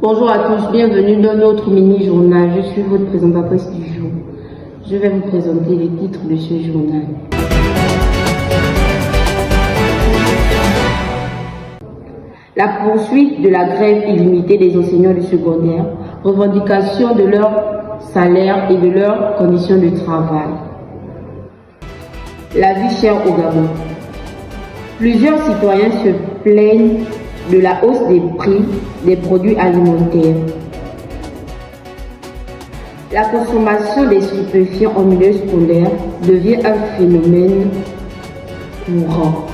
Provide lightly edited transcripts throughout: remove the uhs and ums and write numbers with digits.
Bonjour à tous, bienvenue dans notre mini-journal. Je suis votre présentatrice du jour. Je vais vous présenter les titres de ce journal. La poursuite de la grève illimitée des enseignants du secondaire, revendication de leur salaire et de leurs conditions de travail. La vie chère au Gabon. Plusieurs citoyens se plaignent de la hausse des prix des produits alimentaires. La consommation des stupéfiants en milieu scolaire devient un phénomène courant.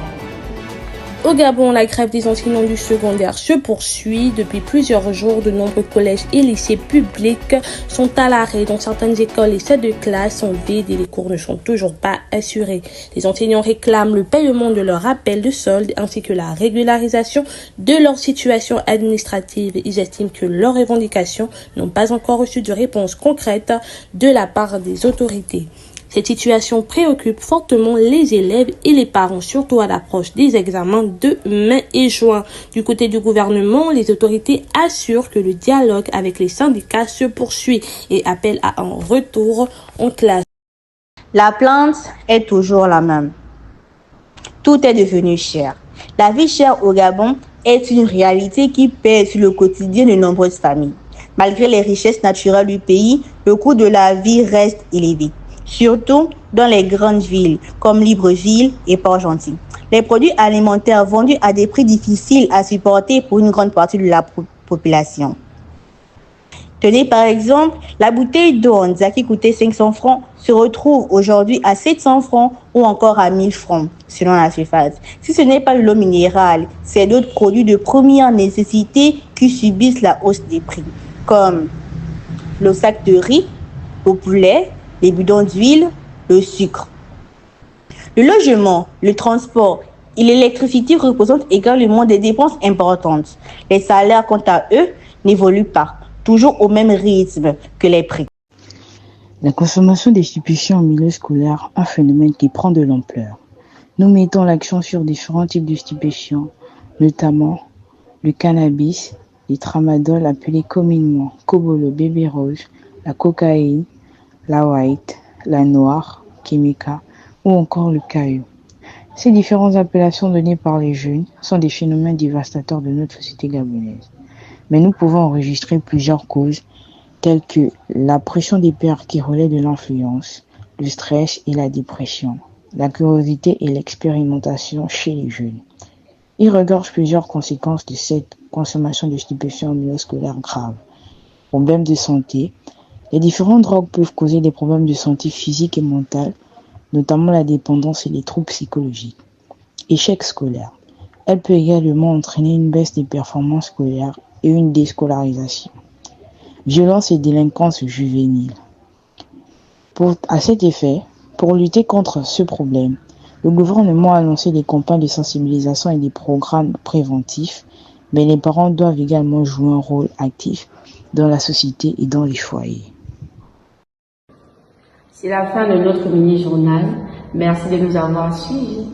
Au Gabon, la grève des enseignants du secondaire se poursuit. Depuis plusieurs jours, de nombreux collèges et lycées publics sont à l'arrêt. Dans certaines écoles, les salles de classe sont vides et les cours ne sont toujours pas assurés. Les enseignants réclament le paiement de leur appel de solde ainsi que la régularisation de leur situation administrative. Ils estiment que leurs revendications n'ont pas encore reçu de réponse concrète de la part des autorités. Cette situation préoccupe fortement les élèves et les parents, surtout à l'approche des examens de mai et juin. Du côté du gouvernement, les autorités assurent que le dialogue avec les syndicats se poursuit et appellent à un retour en classe. La plainte est toujours la même. Tout est devenu cher. La vie chère au Gabon est une réalité qui pèse sur le quotidien de nombreuses familles. Malgré les richesses naturelles du pays, le coût de la vie reste élevé, surtout dans les grandes villes comme Libreville et Port-Gentil. Les produits alimentaires vendus à des prix difficiles à supporter pour une grande partie de la population. Tenez par exemple, la bouteille d'eau Onza qui coûtait 500 francs se retrouve aujourd'hui à 700 francs ou encore à 1000 francs selon la surface. Si ce n'est pas l'eau minérale, c'est d'autres produits de première nécessité qui subissent la hausse des prix, comme le sac de riz, le poulet, les bidons d'huile, le sucre. Le logement, le transport et l'électricité représentent également des dépenses importantes. Les salaires, quant à eux, n'évoluent pas, toujours au même rythme que les prix. La consommation des stupéfiants en milieu scolaire, un phénomène qui prend de l'ampleur. Nous mettons l'accent sur différents types de stupéfiants, notamment le cannabis, les tramadol appelés communément Kobolo bébé rouge, la cocaïne, la white, la noire, Kémika ou encore le caillou. Ces différentes appellations données par les jeunes sont des phénomènes dévastateurs de notre société gabonaise. Mais nous pouvons enregistrer plusieurs causes telles que la pression des pairs qui relève de l'influence, le stress et la dépression, la curiosité et l'expérimentation chez les jeunes. Il regorge plusieurs conséquences de cette consommation de stupéfiants en milieu scolaire grave. Problèmes de santé. Les différentes drogues peuvent causer des problèmes de santé physique et mentale, notamment la dépendance et les troubles psychologiques. Échec scolaire. Elle peut également entraîner une baisse des performances scolaires et une déscolarisation. Violence et délinquance juvénile. À cet effet, pour lutter contre ce problème, le gouvernement a lancé des campagnes de sensibilisation et des programmes préventifs, mais les parents doivent également jouer un rôle actif dans la société et dans les foyers. C'est la fin de notre mini-journal. Merci de nous avoir suivis.